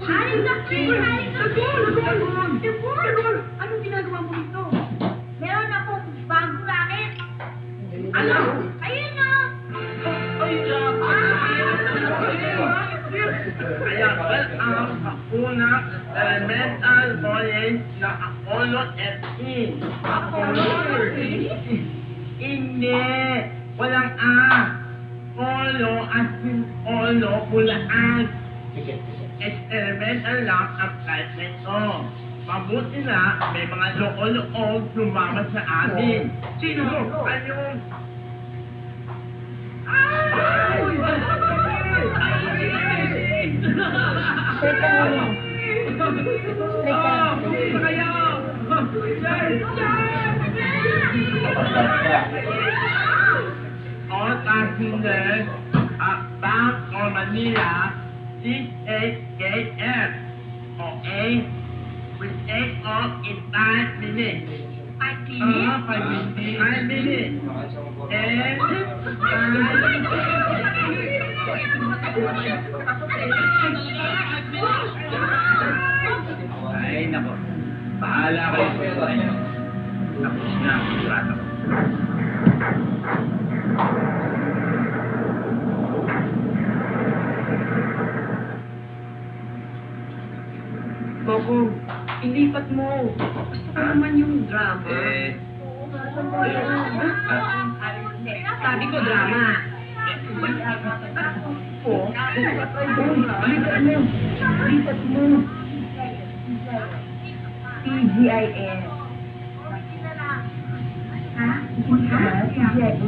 Aling Lagoon! Aling Lagoon! Lagoon! Anong ginagawa mo dito? Meron akong bagong racket. Ano? Ayun na! Ayan, well, ang unang elemental voyage na Apollo 13. Apollo 13? Hindi! Walang A. Polo at yung polo, pulaan. Experimental lang ang flight na ito. Mabuti na may mga loko-loob lumabas sa amin. Sino? Ayun! Ay! Straight ka muna. Straight ka. All passengers bound for Manila, please take KF. Okay? We take off in 5 minutes. 5 minutes? 5 minutes. 5 minutes. And 5. Ay, nako. Bahala kayo sa inyo. Tapos na ang kontrata ko. Coco, ilipat mo. Gusto ko naman yung drama. Sabi ko drama. Lipat mo. TGIF. Ha? TGIF.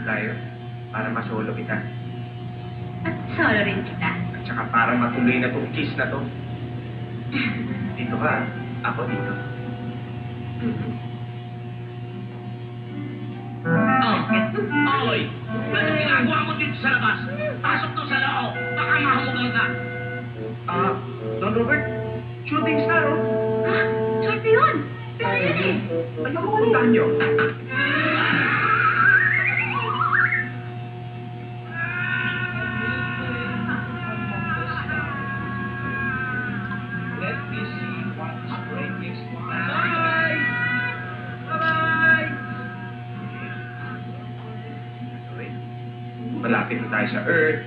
Tayo, para masolo kita. At solo rin kita. At saka para matuloy na tong kiss na to. Dito ka, ako dito. Oh, oy! Ano ginagawa mo dito sa labas? Pasok to sa loob! Baka mahamugan ka! Don Robert, shooting star, oh. Ha? Swerte yun! Pero yun eh! Ano mo puntahan nyo? Let me see what spring is like. Bye! Bye-bye! Okay. Malapit na tayo sa Earth.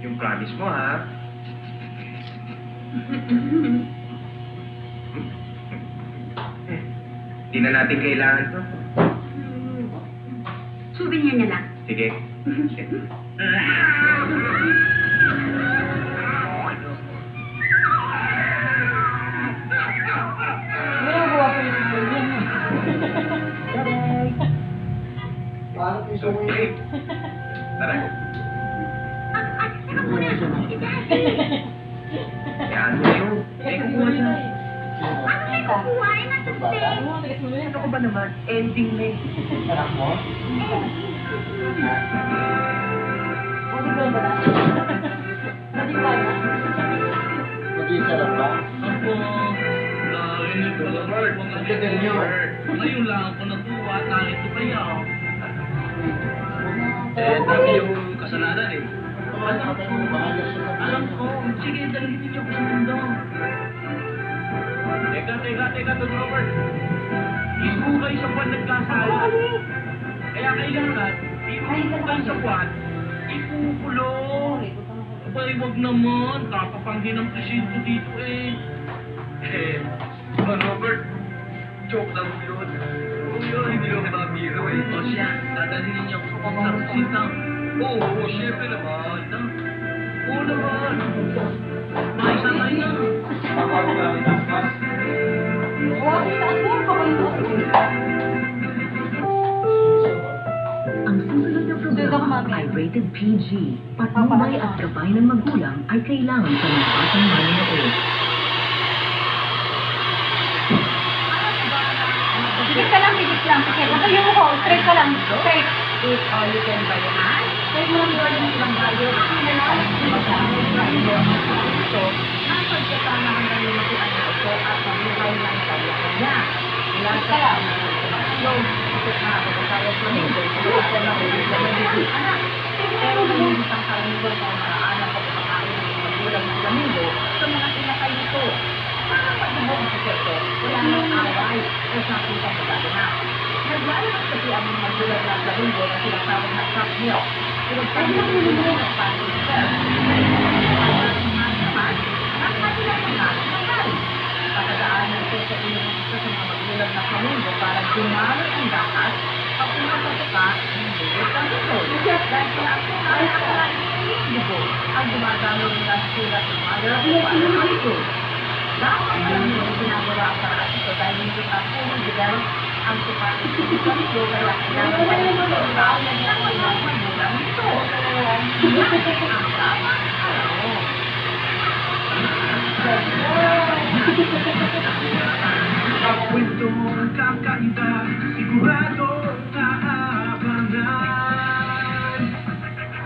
Yung promise mo, ha? Di na natin kailangan to. Souvenir niya lang. Sige. Ginagawa ko yung siguro yan. Parang piso mo Okay. yun. Tara. Teka muna! Yan mo yun. Eh, kukuha siya. Ano may kukuha? Eh, nasa stage! Ano ko ba naman? Ending na Anak mo? Hindi ko ba na? Hindi pa na. Mag-iisa lang ba? Ako, narinig ko lang mga Pagdating nyo. Ngayon lang ako natuwa na ito kaya. Dami yung kasalanan eh. Alam ko. Sige, dalhin niyo ako sa mundo. Teka, Don Robert. Isko kayo sa buwan nagkasala. Kaya kailangan, isko kayo sa buwan, ikukulong. Abay, wag naman. Kapapanghin ang presinto dito eh. Don Robert, joke lang yun. Hindi ko kita biro eh. O siya, dadalhin niyo ako sa presinto. Oo, syempre naman. Oo naman. Makisabay na. Ang susunod na programa ay rated PG. Patnubay at gabay ng magulang ay kailangan sa mga batang manonood. Bigit ka lang, bigit lang. Sige, magaling mo ko. Straight ka lang. Straight. If all you can buy yan. Kaya mo lang yun yung ilang bayo. Ang lalaki yung magkakaroon sa iyo. Ito, napagkasama ka ng lumatian na ito at mabuhay lang kaya kanya. Ilan ka lang. So, ito na ako kaya sa mundo. Ito ako na ulit na nagiging anak. Pero nagiging ang karamihan sa maraan ang pagkakain ng magulang ng Flamingo sa mga sinakay nito. Parang pag-ibog ang sekreto, wala nang away o nakita sa gaganap. Naglalabas kasi ang mga magulang ng Flamingo na sinasawang na truck milk. Pinagsabi ng nilulubo ng pangin sa ang kanilang mga nangyari. Pagkadaanan ito sa inyong isa sa mga magulang ng Flamingo para dumami ang dakas pag pinapatuka ng bibig ng ito. Dahil sila ang tunay ang maraming libo ang dumadami ng sulat ng mother o ang ito. Dapat alam nyo ang ginagawa ang paraan ito dahil hindi pa fully develop ang supatin sa ito kaya kailangan pa rin ito ang naglalawang magulang ito. Yan ang dapat alam mo. Ako'y itong kakaiba, sigurado naabangan.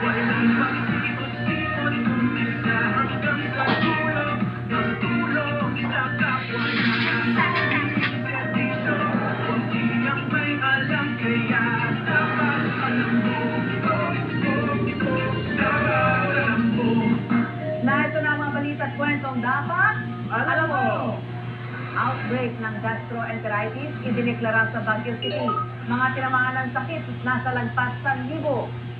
Walang pag-ikot-ikot, kumisa hanggang sa tulog, magtulog sa kapwa natin. Dito, kunti ang may alam, kaya dapat alam mo. Dapat alam mo. Na ito na ang mga balita at kwentong dapat alam mo. Outbreak ng gastroenteritis idineklara sa Baguio City. Mga tinamaan ng sakit nasa lagpas 1,000.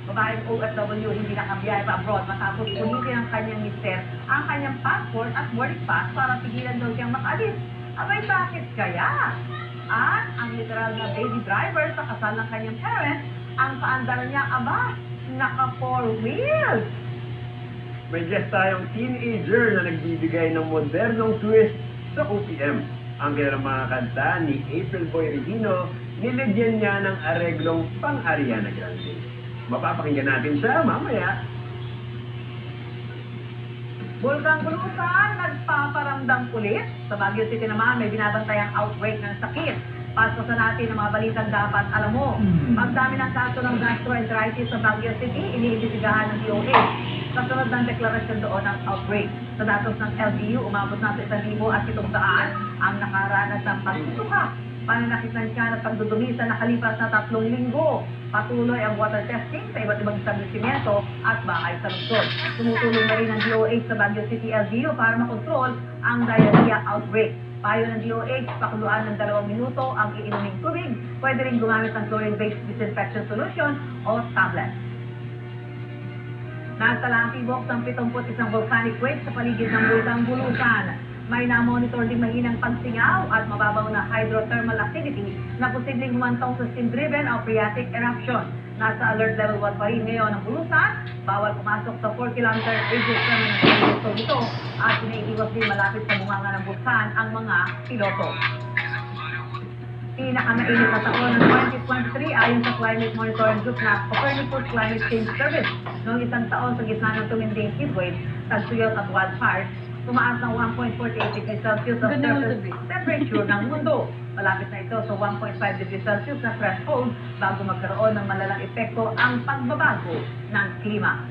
Babaeng OFW hindi nakabiyahe pa abroad matapos punitin ng kanyang mister ang kanyang passport at boarding pass para pigilan daw siyang makaalis. Abay, bakit kaya? At ang literal na baby driver sa kasal ng kanyang parents, ang paandar niya, aba, naka 4 wheels. May guest tayong teenager na nagbibigay ng modernong twist sa OPM. Ang kailang mga kanta ni April Boy Regino, nilagyan niya ng areglong pang-Ariana Grande. Mapapakinggan natin siya mamaya. Bulkang Bulusan, nagpaparamdam ulit. Sa Baguio City naman, may binabantayang outbreak ng sakit. Pasasan natin ang mga balitang dapat alam mo. Pagdami ng kaso ng gastroenteritis sa Baguio City, iniimbestigahan ng DOH. Kasunod ng deklarasyon doon ng outbreak. Sa datos ng LGU, umabot na sa 1,700 ang nakaranas ng pagsusuka, pananakit ng tiyan at pagdudumi sa nakalipas na 3 linggo. Patuloy ang water testing sa iba't ibang establishmento at bahay sa lungsod. Tumutulong na rin ang DOH sa Baguio City LGU para makontrol ang diarrhea outbreak. Payo ng DOH, pakuluan ng 2 minuto ang iinuming tubig. Pwede rin gumamit ng chlorine-based disinfection solution o tablet. Nasa tibok ng 71 volcanic quake sa paligid ng Bulkang Bulusan. May na-monitor ding mahinang pagsingaw at mababaw na hydrothermal activity na posibleng humantong sa steam-driven o phreatic eruption. Nasa alert level 1 pa rin ngayon ang Bulusan. Bawal pumasok sa 4-kilometer radius naman ng piloto nito at iniiwas din malapit sa bunganga ng bulkan ang mga piloto. Pinakamainit na taon ng 2023 ayon sa climate monitoring group na Copernicus Climate Change Service. Noong isang taon sa gitna ng tuminding heatwave, tagsuyot at wildfires, tumaas ng 1.48 degrees Celsius ang surface temperature ng mundo. Malapit na ito sa 1.5 degrees Celsius na threshold bago magkaroon ng malalang epekto ang pagbabago ng klima.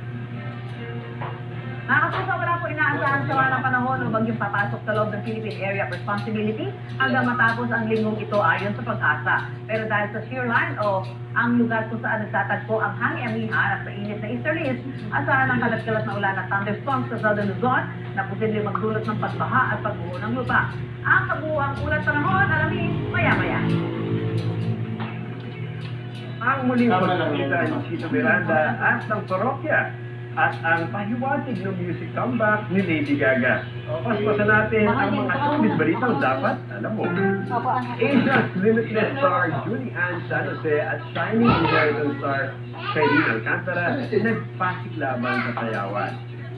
Nakakasusa, wala po inaasahan sa walang panahon o bagyong papasok sa loob ng Philippine Area of Responsibility hanggang matapos ang linggong ito ayon sa pag-asa. Pero dahil sa shear line o ang lugar kung saan nagtatagpo ang hangin-amihan at mainit na easterlies, asahan ang kalat-kalat na ulan at thunderstorms sa Southern Luzon na posibleng magdulot ng pagbaha at pagbuo ng lupa. Ang kabuuang ulat panahon, alamin maya-maya. Ang muling pagkakita ni Chito Miranda at ng parokya at ang pahiwatig ng music comeback ni Lady Gaga. Paspasan natin ang mga showbiz balitang dapat alam mo. Asia's Limitless star Julie Ann San Jose at Shining Inheritance star Shireen Alcantara nagpasiklaban sa sayawan.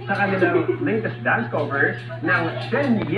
Sa kanilang latest dance cover ng Shen Ye